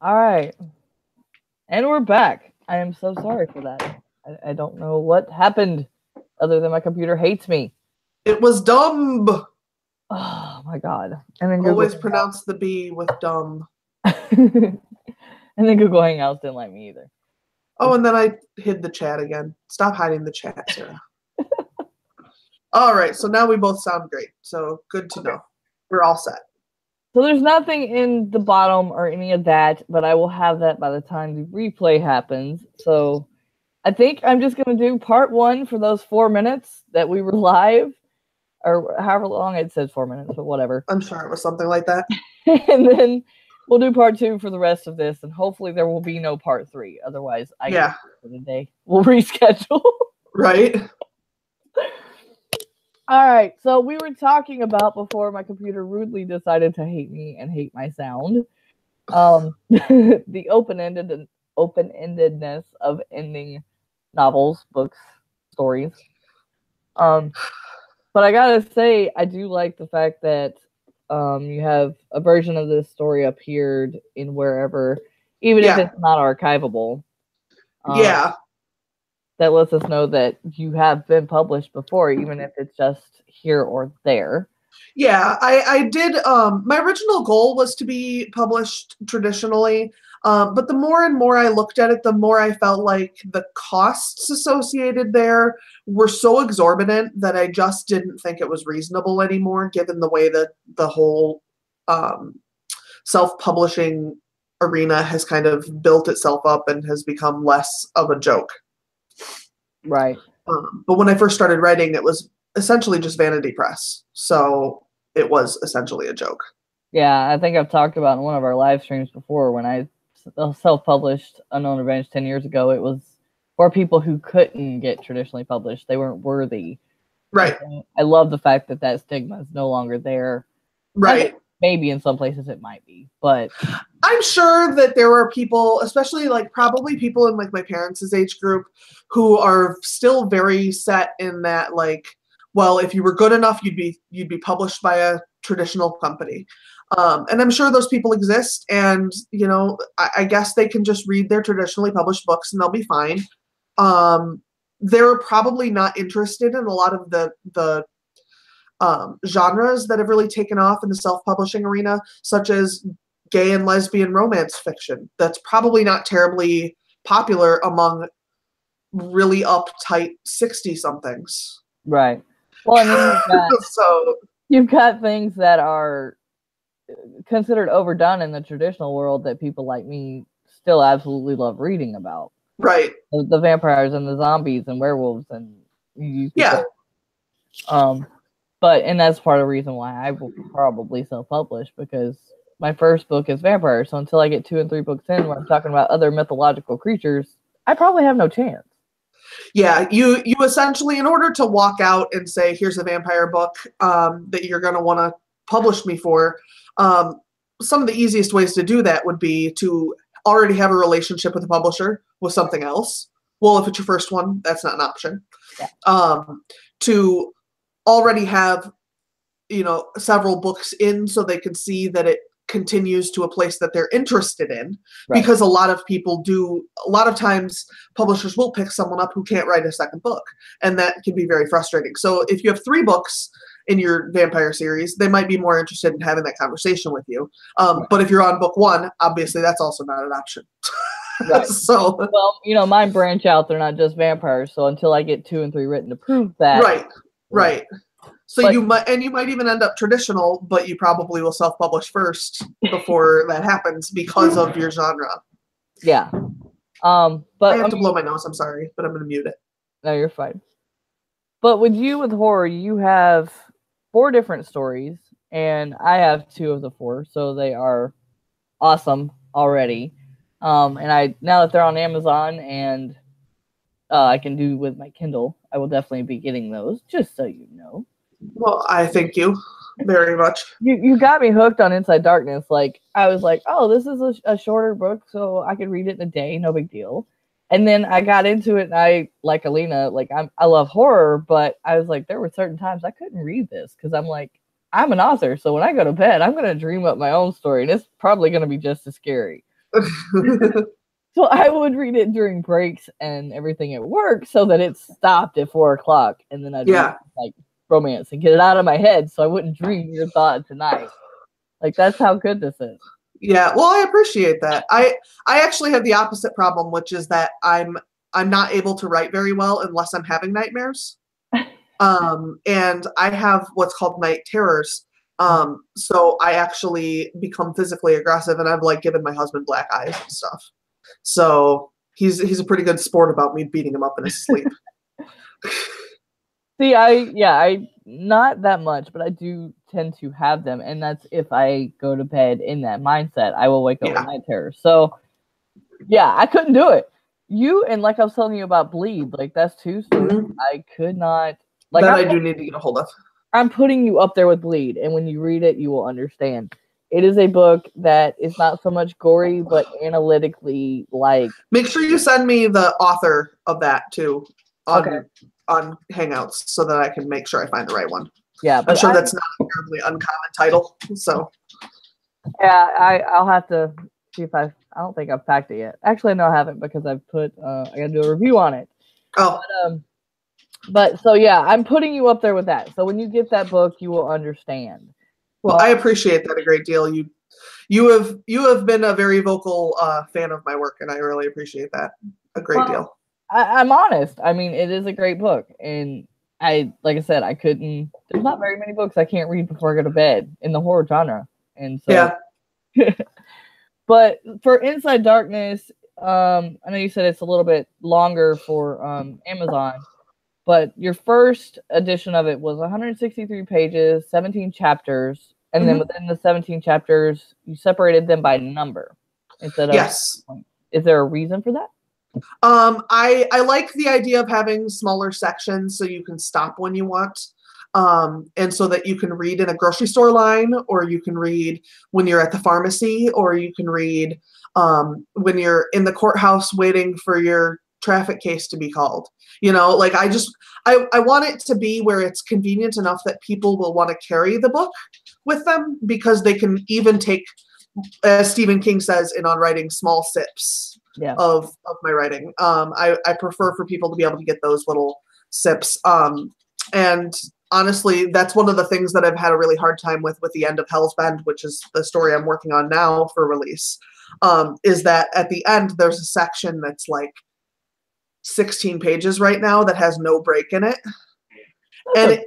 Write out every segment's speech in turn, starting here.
All right. And we're back. I am so sorry for that. I don't know what happened other than my computer hates me. It was dumb. Oh my god. And then Google Always pronounce the B with dumb. and then Google Hangouts didn't like me either. Oh, and then I hid the chat again. Stop hiding the chat, Sarah. All right, so now we both sound great. So good to know. We're all set. So there's nothing in the bottom or any of that, but I will have that by the time the replay happens. So I think I'm just going to do part 1 for those 4 minutes that we were live, or however long it said 4 minutes, but whatever. I'm sure it was something like that. And then we'll do part 2 for the rest of this, and hopefully there will be no part 3. Otherwise, for the day. We'll reschedule. Right. All right, so we were talking about before my computer rudely decided to hate me and hate my sound. The open-endedness of ending novels, books, stories. But I gotta say, I do like the fact that you have a version of this story appeared in wherever, even if it's not archivable. That lets us know that you have been published before, even if it's just here or there. Yeah, I did. My original goal was to be published traditionally, but the more and more I looked at it, the more I felt like the costs associated there were so exorbitant that I just didn't think it was reasonable anymore, given the way that the whole self-publishing arena has kind of built itself up and has become less of a joke. Right. But when I first started writing, it was essentially just vanity press. So it was essentially a joke. Yeah, I think I've talked about in one of our live streams before when I self-published Unknown Revenge 10 years ago. It was for people who couldn't get traditionally published. They weren't worthy. Right. I love the fact that that stigma is no longer there. Right. Maybe in some places it might be, but I'm sure that there were people, especially like probably people in like my parents' age group, who are still very set in that, like, well, if you were good enough, you'd be published by a traditional company. And I'm sure those people exist, and you know, I guess they can just read their traditionally published books and they'll be fine. They're probably not interested in a lot of the genres that have really taken off in the self-publishing arena, such as gay and lesbian romance fiction. That's probably not terribly popular among really uptight 60-somethings. Right. Well, and then you've got things that are considered overdone in the traditional world that people like me still absolutely love reading about. Right. The vampires and the zombies and werewolves and but and that's part of the reason why I will probably self-publish, because my first book is vampire. So until I get 2 and 3 books in where I'm talking about other mythological creatures, I probably have no chance. Yeah, you essentially, in order to walk out and say, here's a vampire book that you're going to want to publish me for, some of the easiest ways to do that would be to already have a relationship with the publisher with something else. Well, if it's your first one, that's not an option. Yeah. To already have, you know, several books in so they can see that it continues to a place that they're interested in. Right. Because a lot of times publishers will pick someone up who can't write a second book, and that can be very frustrating. So if you have 3 books in your vampire series, they might be more interested in having that conversation with you. Right. But if you're on book 1, obviously that's also not an option. Right. So, well, you know, mine branch out. They're not just vampires. So until I get 2 and 3 written to prove that. Right. So you might even end up traditional, but you probably will self-publish first before that happens because of your genre. Yeah. But I have to blow my nose. I'm sorry, but I'm going to mute it. No, you're fine. But with horror, you have 4 different stories, and I have 2 of the 4, so they are awesome already. And now that they're on Amazon and I can do with my Kindle, I will definitely be getting those, just so you know. Well, I thank you very much. You got me hooked on Inside Darkness. Like, I was like, oh, this is a shorter book, so I could read it in a day, no big deal. And then I got into it, and I, like Alina, like I love horror, but I was like, there were certain times I couldn't read this because I'm like, I'm an author, so when I go to bed, I'm going to dream up my own story, and it's probably going to be just as scary. So I would read it during breaks and everything at work so that it stopped at 4 o'clock, and then I'd read like romance and get it out of my head so I wouldn't dream your thought tonight. Like that's how good this is. Yeah, well, I appreciate that. I actually have the opposite problem, which is that I'm not able to write very well unless I'm having nightmares. And I have what's called night terrors. So I actually become physically aggressive, and I've like given my husband black eyes and stuff. So he's a pretty good sport about me beating him up in his sleep. See, I not that much, but I do tend to have them, and that's if I go to bed in that mindset, I will wake up with night terrors. So, yeah, I couldn't do it. You and like I was telling you about Bleed, like that's two stories I could not. Like that I do need to get a hold of. I'm putting you up there with Bleed, and when you read it, you will understand. It is a book that is not so much gory, but analytically like. Make sure you send me the author of that too on Hangouts so that I can make sure I find the right one. Yeah, but I'm sure that's not a terribly uncommon title. So. Yeah, I'll have to see if I don't think I've packed it yet. Actually, no, I haven't because I've put I got to do a review on it. Oh. But so yeah, I'm putting you up there with that. So when you get that book, you will understand. Well, I appreciate that a great deal. You have been a very vocal fan of my work, and I really appreciate that a great deal. I'm honest. I mean, it is a great book, and like I said, I couldn't. There's not very many books I can't read before I go to bed in the horror genre, and so. Yeah. But for Inside Darkness, I know you said it's a little bit longer for Amazon. But your first edition of it was 163 pages, 17 chapters, and then within the 17 chapters, you separated them by number instead of. Yes. Is there a reason for that? I like the idea of having smaller sections so you can stop when you want, and so that you can read in a grocery store line, or you can read when you're at the pharmacy, or you can read when you're in the courthouse waiting for your traffic case to be called. You know, like I want it to be where it's convenient enough that people will want to carry the book with them, because they can even take, as Stephen King says in On Writing, small sips of my writing. I prefer for people to be able to get those little sips. And honestly, that's one of the things that I've had a really hard time with the end of Hell's Bend, which is the story I'm working on now for release, is that at the end, there's a section that's like 16 pages right now that has no break in it. And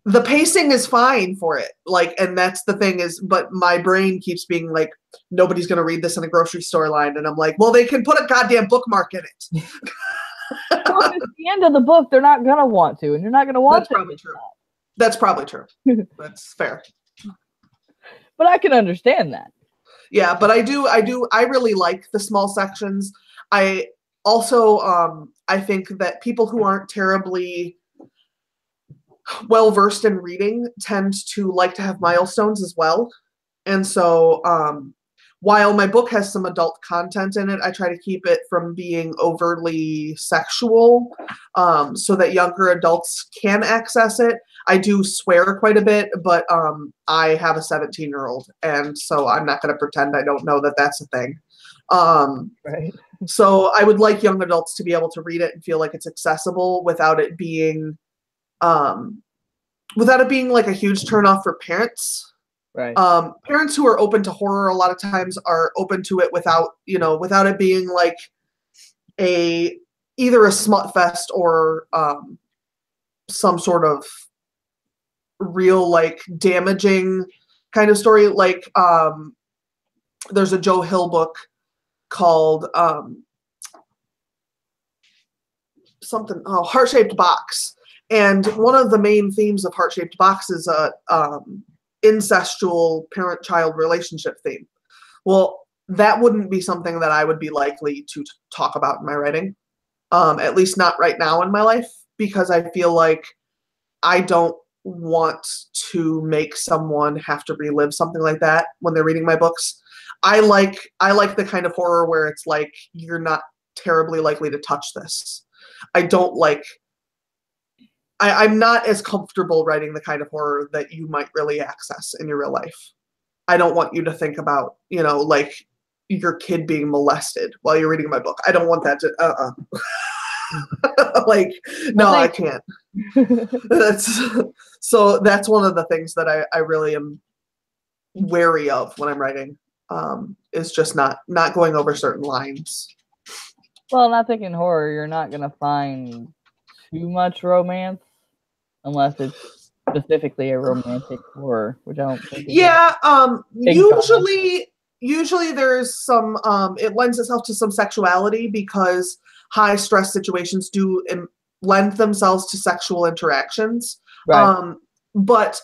the pacing is fine for it. Like, and that's the thing is, but my brain keeps being like, nobody's going to read this in a grocery store line. And I'm like, well, they can put a goddamn bookmark in it. Well, at the end of the book, they're not going to want to, and you're not going to want That's probably true. That's probably true. That's fair. But I can understand that. Yeah, but I really like the small sections. I also, I think that people who aren't terribly well-versed in reading tend to like to have milestones as well. And so while my book has some adult content in it, I try to keep it from being overtly sexual, so that younger adults can access it. I do swear quite a bit, but I have a 17-year-old, and so I'm not going to pretend I don't know that that's a thing. Right. So I would like young adults to be able to read it and feel like it's accessible without it being like a huge turnoff for parents. Right. Parents who are open to horror a lot of times are open to it without it being like either a smut fest or some sort of real like damaging kind of story. Like there's a Joe Hill book called Heart-Shaped Box. And one of the main themes of Heart-Shaped Box is a incestual parent-child relationship theme. Well, that wouldn't be something that I would be likely to talk about in my writing, at least not right now in my life, because I feel like I don't want to make someone have to relive something like that when they're reading my books. I like the kind of horror where it's like, you're not terribly likely to touch this. I'm not as comfortable writing the kind of horror that you might really access in your real life. I don't want you to think about, like your kid being molested while you're reading my book. I don't want that to like, no, I can't. So that's one of the things that I really am wary of when I'm writing, is just not going over certain lines. Well, not thinking horror, you're not gonna find too much romance unless it's specifically a romantic horror, which I don't think is usually there's some it lends itself to some sexuality because high stress situations do lend themselves to sexual interactions. Right. But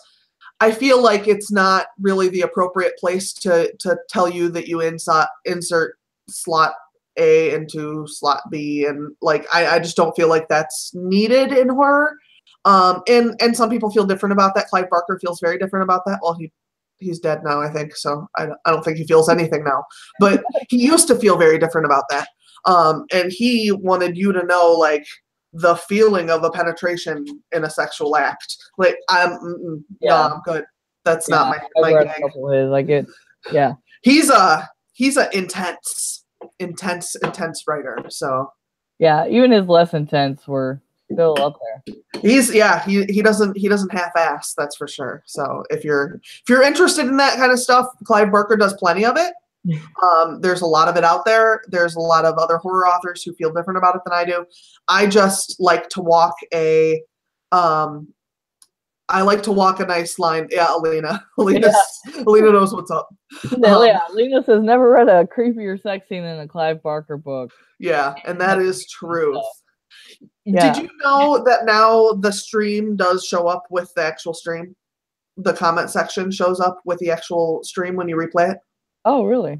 I feel like it's not really the appropriate place to tell you that you insert slot A into slot B, and like I just don't feel like that's needed in horror. And some people feel different about that. Clive Barker feels very different about that. Well, he's dead now, I think, so I don't think he feels anything now. But he used to feel very different about that. And he wanted you to know, like, the feeling of a penetration in a sexual act. Like, no, I'm good. That's not my gang. Like it, yeah. He's a intense writer. So yeah, even his less intense were still up there. He doesn't half-ass, that's for sure. So if you're interested in that kind of stuff, Clive Barker does plenty of it. There's a lot of it out there. There's a lot of other horror authors who feel different about it than I do. I just like to walk a nice line. Yeah, Alina knows what's up. Alina says never read a creepier sex scene in a Clive Barker book. Yeah, and that is truth. Yeah. Did you know that now the stream does show up with the actual stream? The comment section shows up with the actual stream when you replay it. Oh, really?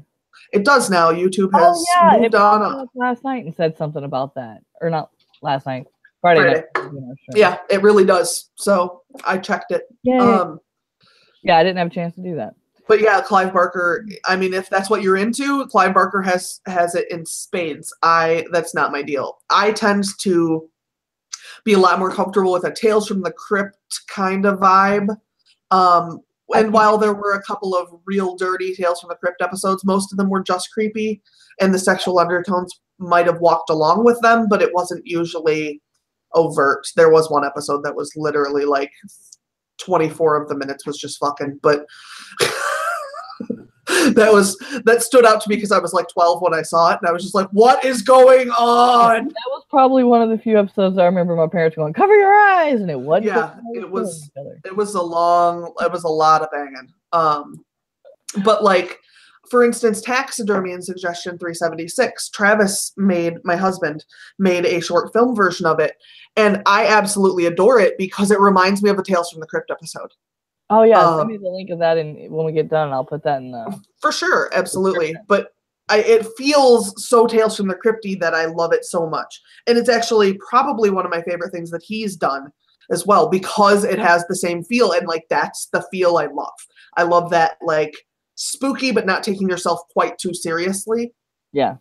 It does now. YouTube has moved on up. Last night and said something about that. Or not last night. Friday night. Yeah, it really does. So I checked it. Yeah, I didn't have a chance to do that. But yeah, Clive Barker, I mean, if that's what you're into, Clive Barker has it in spades. That's not my deal. I tend to be a lot more comfortable with a Tales from the Crypt kind of vibe. And while there were a couple of real dirty Tales from the Crypt episodes, most of them were just creepy, and the sexual undertones might have walked along with them, but it wasn't usually overt. There was one episode that was literally like 24 of the minutes was just fucking, but that stood out to me because I was like 12 when I saw it, and I was just like, what is going on? That was probably one of the few episodes I remember my parents going, cover your eyes, and it wasn't. Yeah, it was a lot of banging. But like, for instance, Taxidermy in Suggestion 376, Travis, my husband, made a short film version of it, and I absolutely adore it because it reminds me of a Tales from the Crypt episode. Oh yeah, send me the link of that, and when we get done, I'll put that in the. For sure, absolutely. But it feels so Tales from the Crypty that I love it so much, and it's actually probably one of my favorite things that he's done as well because it has the same feel, and like that's the feel I love. I love that like spooky, but not taking yourself quite too seriously. Yeah,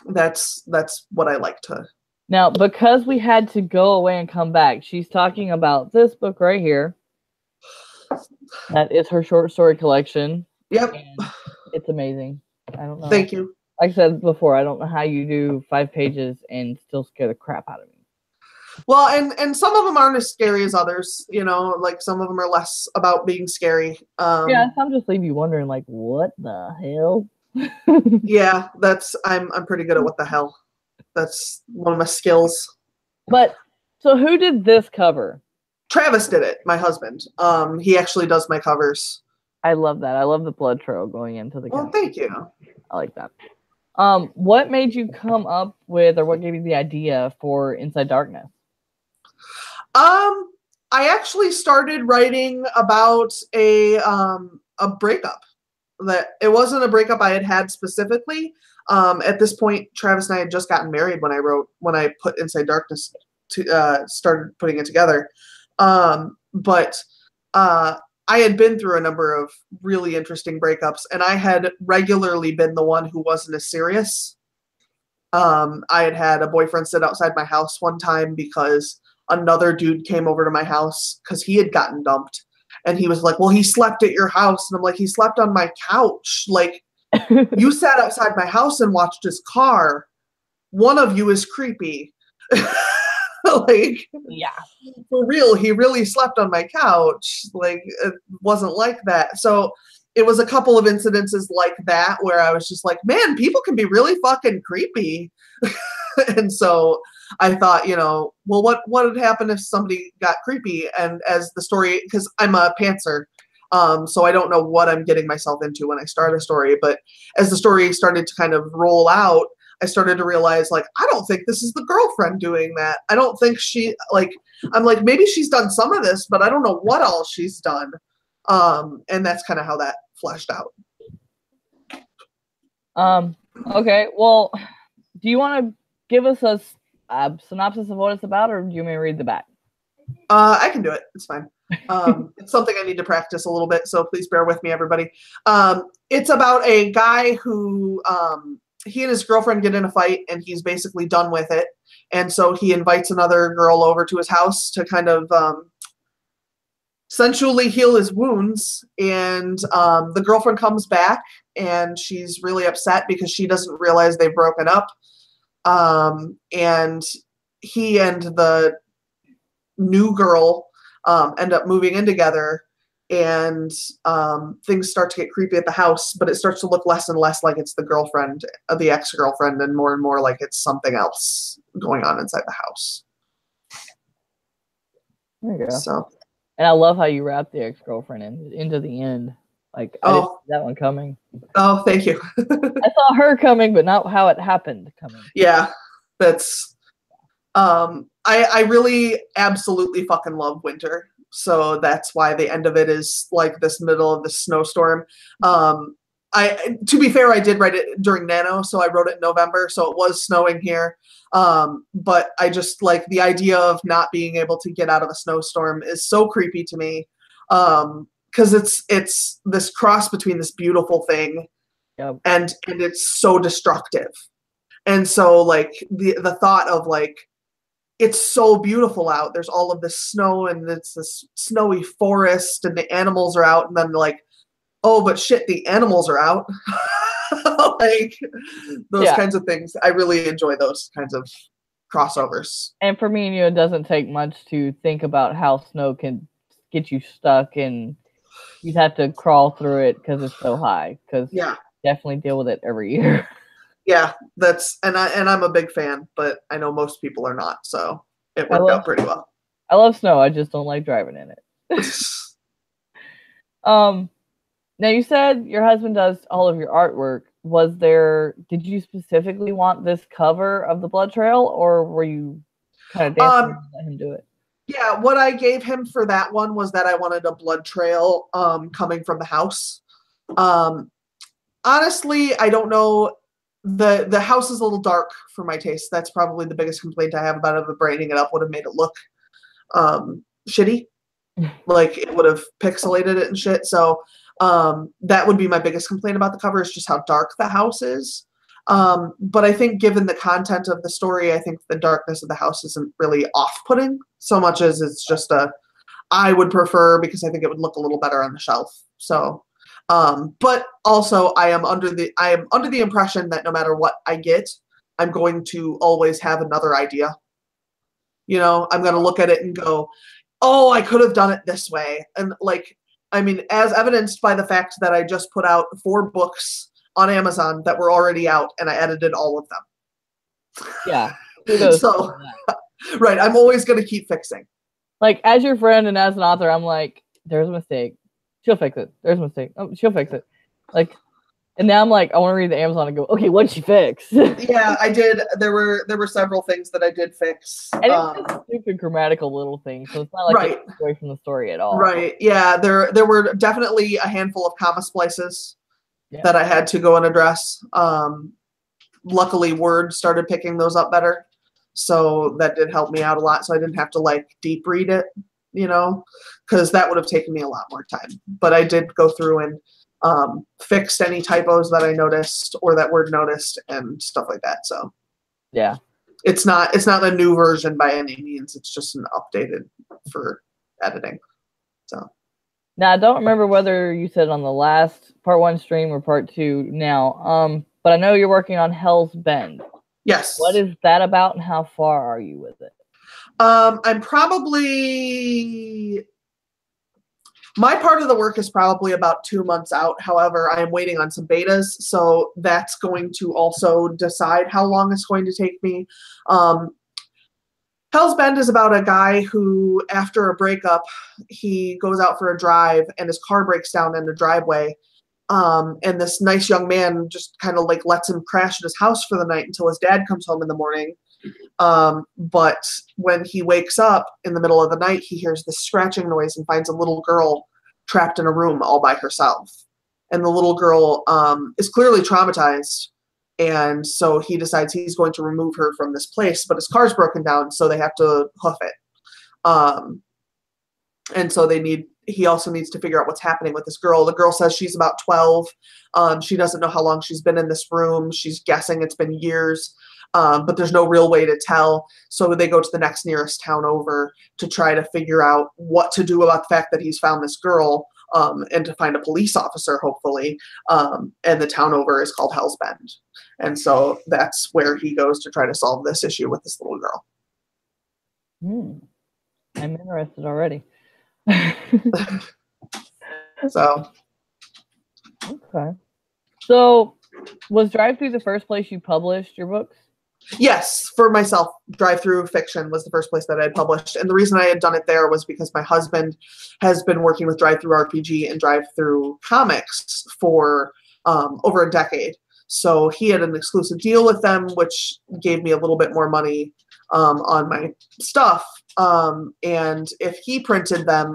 that's what I like to. Now, because we had to go away and come back, she's talking about this book right here. That is her short story collection. Yep. It's amazing. I don't know. Thank you. Like I said before, I don't know how you do 5 pages and still scare the crap out of me. Well, and some of them aren't as scary as others, you know, like some of them are less about being scary. Yeah, some just leave you wondering, like, what the hell? Yeah, I'm pretty good at what the hell. That's one of my skills. But, so who did this cover? Travis did it, my husband. He actually does my covers. I love that. I love the blood trail going into the cover. Well, thank you. I like that. What made you come up with, or what gave you the idea for Inside Darkness? I actually started writing about a breakup. That it wasn't a breakup I had specifically. At this point, Travis and I had just gotten married when I put Inside Darkness started putting it together. But I had been through a number of really interesting breakups, and I had regularly been the one who wasn't as serious. I had a boyfriend sit outside my house one time because another dude came over to my house because he had gotten dumped. And he was like, well, he slept at your house. And I'm like, he slept on my couch. Like, You sat outside my house and watched his car. One of you is creepy. Like, Yeah. for real, he really slept on my couch. Like, it wasn't like that. So it was a couple of incidences like that where I was just like, man, people can be really fucking creepy. And so I thought, well, what would happen if somebody got creepy? And as the story, because I'm a pantser, so I don't know what I'm getting myself into when I start a story. But as the story started to kind of roll out, I started to realize, like, I don't think this is the girlfriend doing that. I don't think I'm like, maybe she's done some of this, but I don't know what all she's done. And that's kind of how that fleshed out. Okay, well, do you want to give us a synopsis of what it's about, or do you want me to read the back? I can do it. It's fine. It's something I need to practice a little bit, so please bear with me, everybody. It's about a guy who he and his girlfriend get in a fight, and he's basically done with it. And so he invites another girl over to his house to kind of sensually heal his wounds. And the girlfriend comes back, and she's really upset because she doesn't realize they've broken up. And he and the new girl end up moving in together, and things start to get creepy at the house, but it starts to look less and less like it's the girlfriend, the ex-girlfriend, and more like it's something else going on inside the house. There you go. So, and I love how you wrap the ex-girlfriend into the end. Like, I didn't see that one coming. Oh, thank you. I saw her coming, but not how it happened coming. Yeah, that's I really absolutely fucking love winter. So that's why the end of it is like this middle of the snowstorm. To be fair, I did write it during Nano, so I wrote it in November, so it was snowing here. But I just like the idea of not being able to get out of a snowstorm is so creepy to me. Because it's this cross between this beautiful thing, yep, and it's so destructive. And so like the thought of like, it's so beautiful out. There's all of this snow, and it's this snowy forest, and the animals are out, and then like, oh, but shit, the animals are out. Like those kinds of things. I really enjoy those kinds of crossovers. And for me and you, it doesn't take much to think about how snow can get you stuck, and you'd have to crawl through it because it's so high. Because definitely deal with it every year. Yeah, I'm a big fan, but I know most people are not, so it worked out pretty well. I love snow. I just don't like driving in it. Now you said your husband does all of your artwork. Did you specifically want this cover of the Blood Trail, or were you kind of dancing to let him do it? Yeah, what I gave him for that one was that I wanted a blood trail coming from the house. Honestly, I don't know. The house is a little dark for my taste. That's probably the biggest complaint I have about it. But brightening it up would have made it look shitty. Like it would have pixelated it and shit. So that would be my biggest complaint about the cover, is just how dark the house is. But I think given the content of the story, I think the darkness of the house isn't really off-putting so much as it's just I would prefer, because I think it would look a little better on the shelf. So but also I am under the impression that no matter what I get, I'm going to always have another idea. I'm going to look at it and go, oh, I could have done it this way. And like, I mean, as evidenced by the fact that I just put out 4 books on Amazon that were already out, and I edited all of them. Yeah. So, right. I'm always going to keep fixing. Like, as your friend and as an author, I'm like, there's a mistake. She'll fix it. There's a mistake. Oh, she'll fix it. Like, and now I'm like, I want to read the Amazon and go, okay, what did she fix? Yeah, I did. There were several things that I did fix. And it's just stupid grammatical little things, so it's not like it takes away from the story at all. Right. Yeah, there were definitely a handful of comma splices that I had to go and address. Luckily, Word started picking those up better, so that did help me out a lot. So I didn't have to like deep read it, because that would have taken me a lot more time. But I did go through and fixed any typos that I noticed or that Word noticed and stuff like that. So yeah, it's not a new version by any means. It's just an updated for editing. So Now I don't remember whether you said on the last part 1 stream or part 2 now. But I know you're working on Hell's Bend. Yes. What is that about, and how far are you with it? I'm probably, my part of the work is probably about 2 months out. However, I am waiting on some betas, so that's going to also decide how long it's going to take me. Hell's Bend is about a guy who, after a breakup, he goes out for a drive and his car breaks down in the driveway. And this nice young man just kind of like lets him crash at his house for the night until his dad comes home in the morning. But when he wakes up in the middle of the night, he hears this scratching noise and finds a little girl trapped in a room all by herself. And the little girl is clearly traumatized. And so he decides he's going to remove her from this place, but his car's broken down, so they have to hoof it. And so he also needs to figure out what's happening with this girl. The girl says she's about 12. She doesn't know how long she's been in this room. She's guessing it's been years, but there's no real way to tell. So they go to the next nearest town over to try to figure out what to do about the fact that he's found this girl, and to find a police officer, hopefully. And the town over is called Hell's Bend. And so that's where he goes to try to solve this issue with this little girl. I'm interested already. So. Okay. So was Drive-Thru the first place you published your books? Yes, for myself, Drive-Thru Fiction was the first place that I had published. And the reason I had done it there was because my husband has been working with Drive-Thru RPG and Drive-Thru Comics for over a decade. So he had an exclusive deal with them, which gave me a little bit more money on my stuff. And if he printed them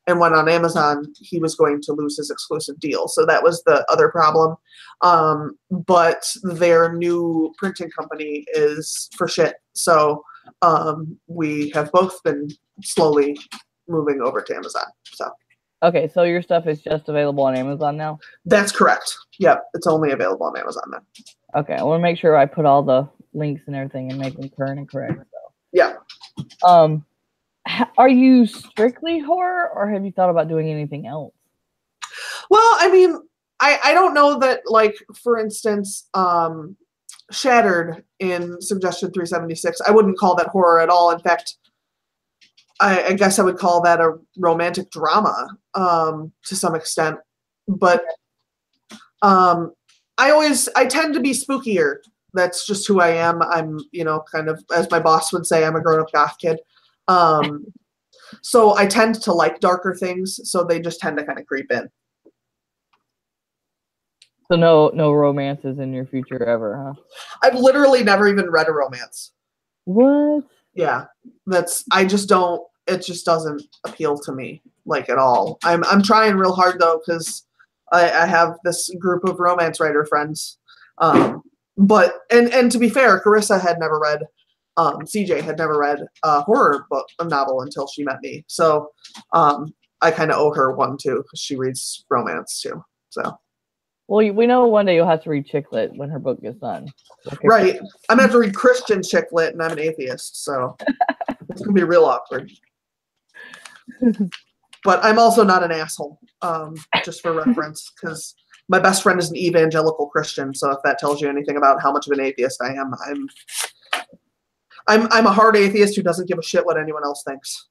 and went on Amazon, he was going to lose his exclusive deal. So that was the other problem. But their new printing company is for shit. So we have both been slowly moving over to Amazon. So. Okay, so your stuff is just available on Amazon now? That's correct. Yep, it's only available on Amazon now. Okay, I want to make sure I put all the links and everything and make them current and correct. So. Yeah. Are you strictly horror, or have you thought about doing anything else? Well, I mean, I don't know that, like, for instance, Shattered in Suggestion 376, I wouldn't call that horror at all. In fact, I guess I would call that a romantic drama to some extent. But I tend to be spookier. That's just who I am. I'm, kind of, as my boss would say, I'm a grown-up goth kid. So I tend to like darker things, so they just tend to kind of creep in. So no romances in your future ever, huh? I've literally never even read a romance. What? Yeah, I just don't. It just doesn't appeal to me, like, at all. I'm trying real hard though, because I have this group of romance writer friends. But to be fair, Carissa had never read. CJ had never read a horror novel until she met me. So I kind of owe her one too, because she reads romance too. So. Well, we know one day you'll have to read chick lit when her book gets done. Right. I'm going to have to read Christian chick lit, and I'm an atheist, so it's going to be real awkward. But I'm also not an asshole, just for reference, because my best friend is an evangelical Christian, so if that tells you anything about how much of an atheist I am, I'm a hard atheist who doesn't give a shit what anyone else thinks.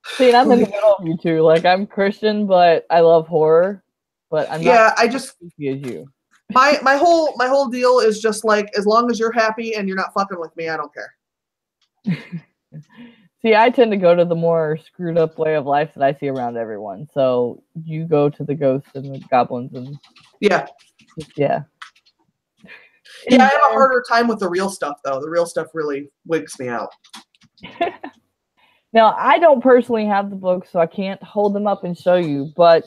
See, I'm in the middle of you two. Like, I'm Christian, but I love horror. But I'm not as creepy as you. My whole deal is just like, as long as you're happy and you're not fucking with me, I don't care. See, I tend to go to the more screwed up way of life that I see around everyone. So you go to the ghosts and the goblins and yeah. Yeah, I have a harder time with the real stuff though. The real stuff really wigs me out. Now, I don't personally have the books, so I can't hold them up and show you, but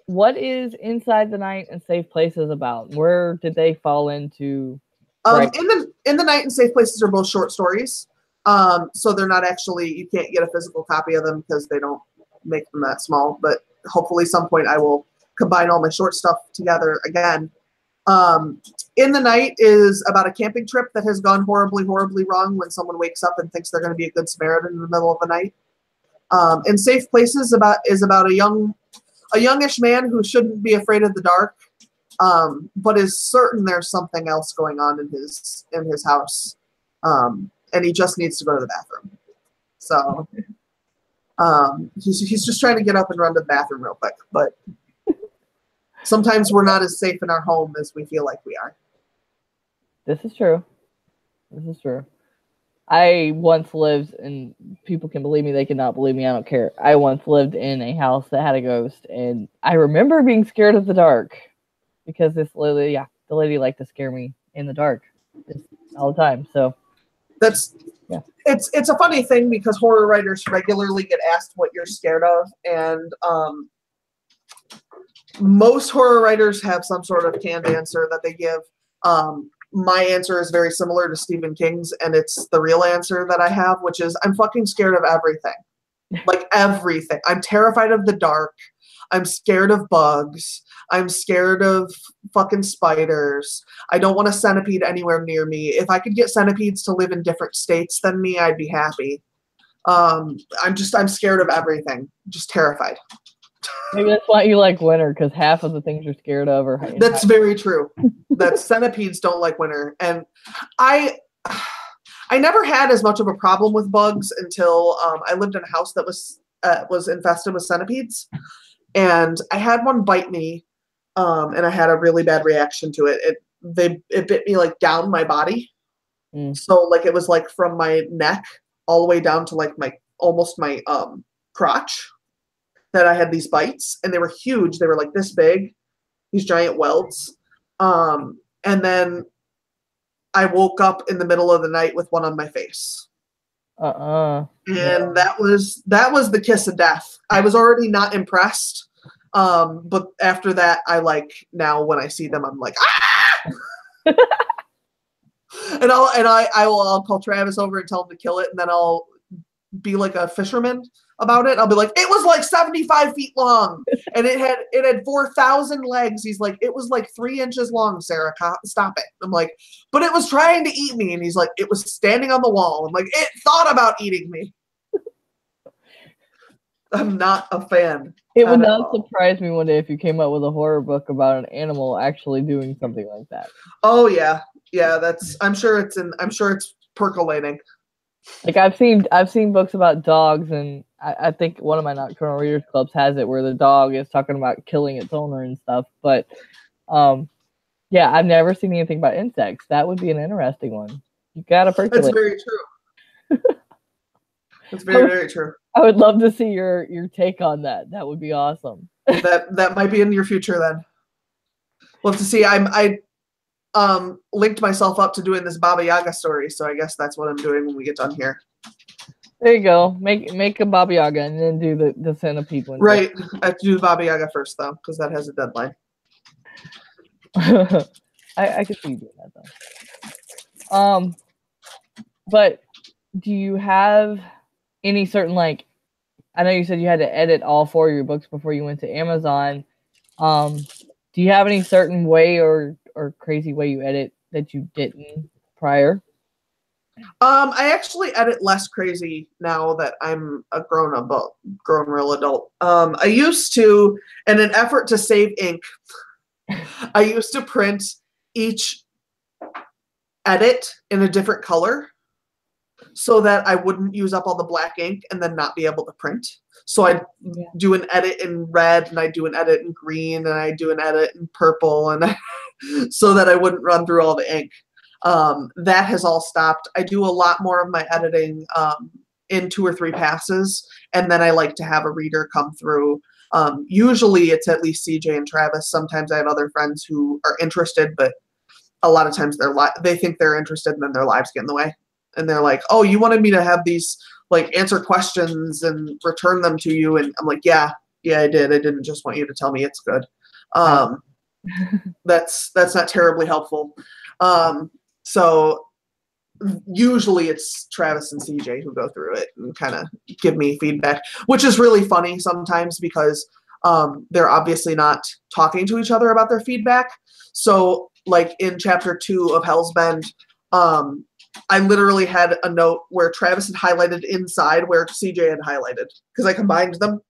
what is Inside the Night and Safe Places about? Where did they fall into? In the Night and Safe Places are both short stories. So they're not actually, you can't get a physical copy of them because they don't make them that small. But hopefully some point I will combine all my short stuff together again. In the Night is about a camping trip that has gone horribly, horribly wrong when someone wakes up and thinks they're going to be a good Samaritan in the middle of the night. And Safe Places is about a youngish man who shouldn't be afraid of the dark, but is certain there's something else going on in his house, and he just needs to go to the bathroom. So he's just trying to get up and run to the bathroom real quick. But sometimes we're not as safe in our home as we feel like we are. This is true. This is true. I once lived, and people can believe me, they cannot believe me, I don't care. I once lived in a house that had a ghost, and I remember being scared of the dark because the lady liked to scare me in the dark all the time. So it's a funny thing because horror writers regularly get asked what you're scared of, and most horror writers have some sort of canned answer that they give. My answer is very similar to Stephen King's, and it's the real answer that I have, which is I'm fucking scared of everything. Like everything. I'm terrified of the dark. I'm scared of bugs. I'm scared of fucking spiders. I don't want a centipede anywhere near me. If I could get centipedes to live in different states than me, I'd be happy. I'm scared of everything. Just terrified. Maybe that's why you like winter, because half of the things you're scared of are. That's very true. That centipedes don't like winter, and I never had as much of a problem with bugs until I lived in a house that was infested with centipedes, and I had one bite me, and I had a really bad reaction to it. It bit me like down my body, so like it was like from my neck all the way down to like almost my crotch. That I had these bites, and they were huge. They were like this big, these giant welts. And then I woke up in the middle of the night with one on my face. And that was the kiss of death. I was already not impressed. But after that, now when I see them, I'm like, ah! and I'll call Travis over and tell him to kill it, and then I'll be like a fisherman about it. I'll be like, it was like 75 feet long, and it had 4,000 legs. He's like, it was like 3 inches long, Sarah. Stop it. I'm like, but it was trying to eat me, and he's like, it was standing on the wall. I'm like, it thought about eating me. I'm not a fan. It would not surprise me one day if you came up with a horror book about an animal actually doing something like that. Oh yeah. I'm sure it's percolating. Like I've seen books about dogs, and I think one of my Nocturnal Readers Clubs has it where the dog is talking about killing its owner and stuff. But yeah, I've never seen anything about insects. That would be an interesting one. You gotta percolate. That's very true. That's very, very true. I would love to see your take on that. That would be awesome. That might be in your future then. We'll have to see. I linked myself up to doing this Baba Yaga story, so I guess that's what I'm doing when we get done here. There you go. Make a Baba Yaga and then do the centipede one. Right. I have to do the Baba Yaga first though, because that has a deadline. I could see you doing that though. But do you have any certain I know you said you had to edit all 4 of your books before you went to Amazon. Do you have any certain way or crazy way you edit that you didn't prior? I actually edit less crazy now that I'm a grown real adult. I used to, in an effort to save ink, I used to print each edit in a different color so that I wouldn't use up all the black ink and then not be able to print. So I'd do an edit in red, and I'd do an edit in green, and I'd do an edit in purple, and so that I wouldn't run through all the ink. That has all stopped. I do a lot more of my editing in 2 or 3 passes, and then I like to have a reader come through. Usually it's at least CJ and Travis. Sometimes I have other friends who are interested, but a lot of times they think they're interested, and then their lives get in the way. And they're like, oh, you wanted me to have these answer questions and return them to you. And I'm like, yeah, I did. I didn't just want you to tell me it's good. That's not terribly helpful. So usually it's Travis and CJ who go through it and kind of give me feedback, which is really funny sometimes because they're obviously not talking to each other about their feedback. So in chapter 2 of Hell's Bend, I literally had a note where Travis had highlighted inside where CJ had highlighted because I combined them.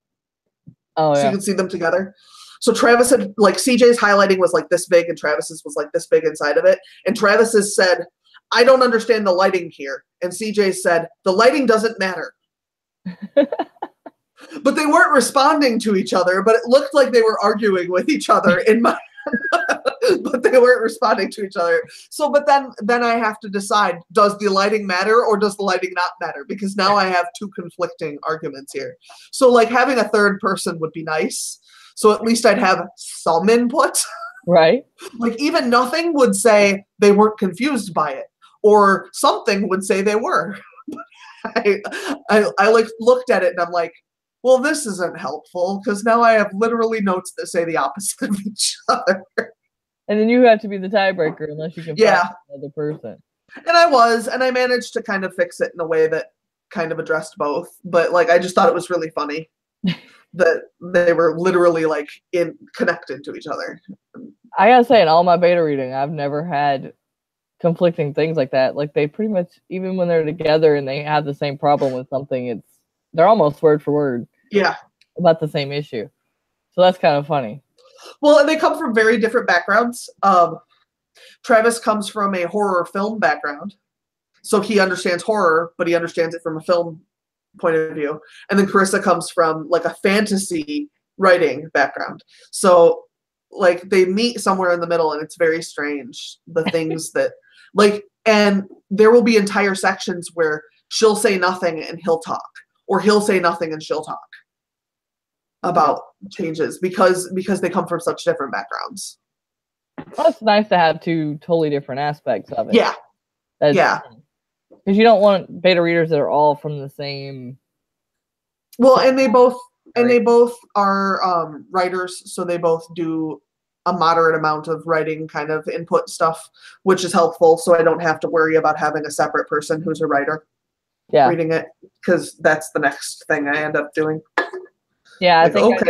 Oh, so yeah. you can see them together. So Travis had, like, CJ's highlighting was like this big and Travis's was like this big inside of it. And Travis's said, I don't understand the lighting here. And CJ said, the lighting doesn't matter. But they weren't responding to each other, but it looked like they were arguing with each other in my but they weren't responding to each other. So, but then I have to decide, does the lighting matter or does the lighting not matter? Because now I have two conflicting arguments here. So, like, having a third person would be nice. So at least I'd have some input. Right. Like, even nothing would say they weren't confused by it, or something would say they were. I like looked at it and I'm like, well, this isn't helpful because now I have literally notes that say the opposite of each other. And then you have to be the tiebreaker unless you can find another person. And I managed to kind of fix it in a way that kind of addressed both. But, like, I just thought it was really funny that they were literally, like, connected to each other. I gotta say, in all my beta reading, I've never had conflicting things like that. Like, they pretty much, even when they're together and they have the same problem with something, they're almost word for word. Yeah. About the same issue. So that's kind of funny. Well, and they come from very different backgrounds. Travis comes from a horror film background. So he understands horror, but he understands it from a film point of view. And then Carissa comes from, like, a fantasy writing background. So, like, they meet somewhere in the middle, and it's very strange. The things that, like, and there will be entire sections where she'll say nothing and he'll talk, or he'll say nothing and she'll talk about changes because they come from such different backgrounds. Well, it's nice to have two totally different aspects of it. Yeah. Yeah. Because you don't want beta readers that are all from the same. Well, and they both are writers, so they both do a moderate amount of writing kind of input stuff, which is helpful. So I don't have to worry about having a separate person who's a writer reading it, because that's the next thing I end up doing. Yeah, I think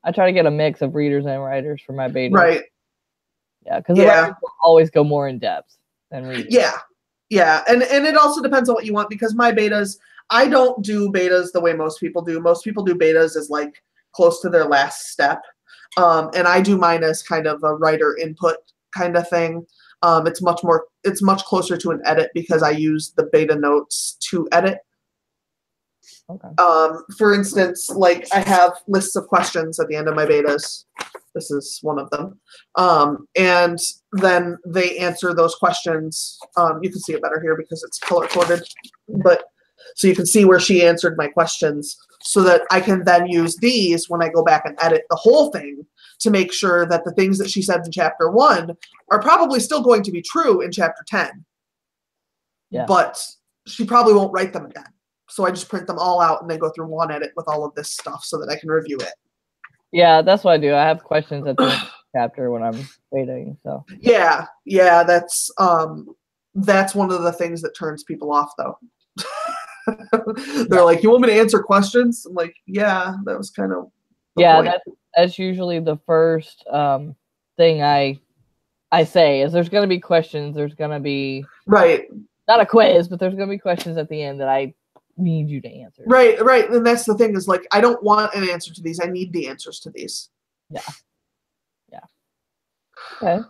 I try to get a mix of readers and writers for my beta. Right. Yeah, because the writers will always go more in depth than readers. Yeah. Yeah, and it also depends on what you want, because my betas, I don't do betas the way most people do. Most people do betas as, like, close to their last step. And I do mine as kind of a writer input kind of thing. It's much closer to an edit because I use the beta notes to edit. Okay. For instance, like, I have lists of questions at the end of my betas. This is one of them. And then they answer those questions. You can see it better here because it's color coded, but so you can see where she answered my questions, so that I can then use these when I go back and edit the whole thing to make sure that the things that she said in chapter 1 are probably still going to be true in chapter 10. Yeah. But she probably won't write them again. So I just print them all out and then go through one edit with all of this stuff so that I can review it. Yeah, that's what I do. I have questions at the end of the chapter when I'm waiting. So yeah, that's one of the things that turns people off, though. They're like, "You want me to answer questions?" I'm like, "Yeah, that was kind of." That's usually the first thing I say is there's going to be questions. There's going to be not a quiz, but there's going to be questions at the end that I need you to answer. Right. And that's the thing, is, like, I don't want an answer to these. I need the answers to these. Yeah. Okay.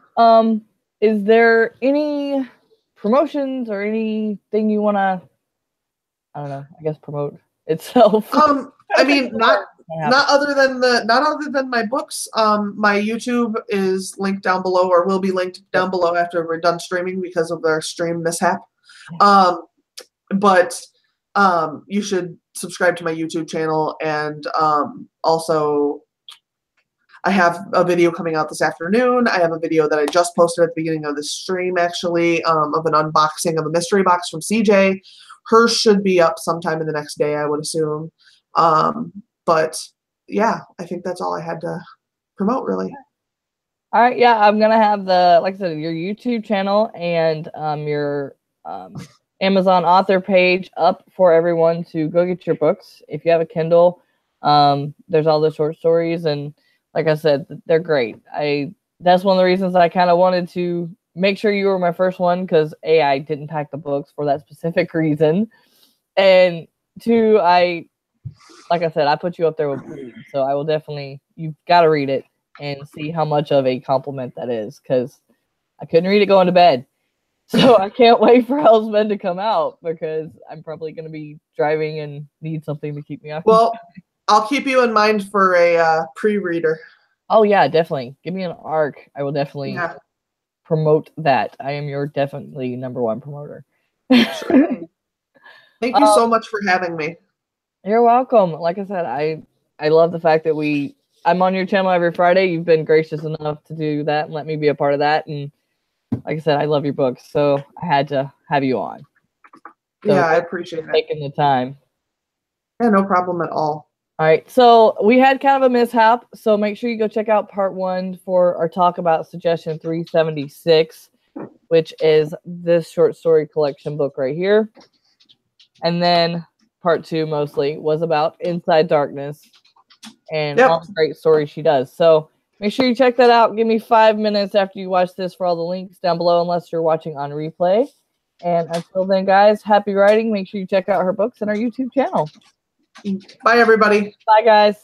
Is there any promotions or anything you want to, I don't know, I guess promote itself? I mean, not other than my books. My YouTube is linked down below, or will be linked down below after we're done streaming because of our stream mishap. But you should subscribe to my YouTube channel, and also I have a video coming out this afternoon. I have a video that I just posted at the beginning of the stream, actually, of an unboxing of a mystery box from CJ. Hers should be up sometime in the next day, I would assume. But yeah, I think that's all I had to promote, really. All right, yeah, I'm gonna have like I said, your YouTube channel and your Amazon author page up for everyone to go get your books. If you have a Kindle, there's all the short stories, and like I said, they're great. That's one of the reasons I kind of wanted to make sure you were my first one because A, I didn't pack the books for that specific reason. And two, like I said, I put you up there with Bleed. So I will definitely, you've got to read it and see how much of a compliment that is because I couldn't read it going to bed. So I can't wait for Hell's Men to come out because I'm probably going to be driving and need something to keep me occupied. Well, I'll keep you in mind for a pre-reader. Oh, yeah, definitely. Give me an arc. I will definitely promote that. I am your definitely number one promoter. Sure. Thank you so much for having me. You're welcome. Like I said, I love the fact that I'm on your channel every Friday. You've been gracious enough to do that and let me be a part of that. And like I said, I love your books, so I had to have you on. So yeah, I appreciate it. Taking the time. Yeah, no problem at all. All right, so we had kind of a mishap, so make sure you go check out part 1 for our talk about suggestion 376, which is this short story collection book right here. And then part 2 mostly was about Inside Darkness and all the great stories she does. So make sure you check that out. Give me 5 minutes after you watch this for all the links down below, unless you're watching on replay. And until then, guys, happy writing. Make sure you check out her books and our YouTube channel. Bye, everybody. Bye, guys.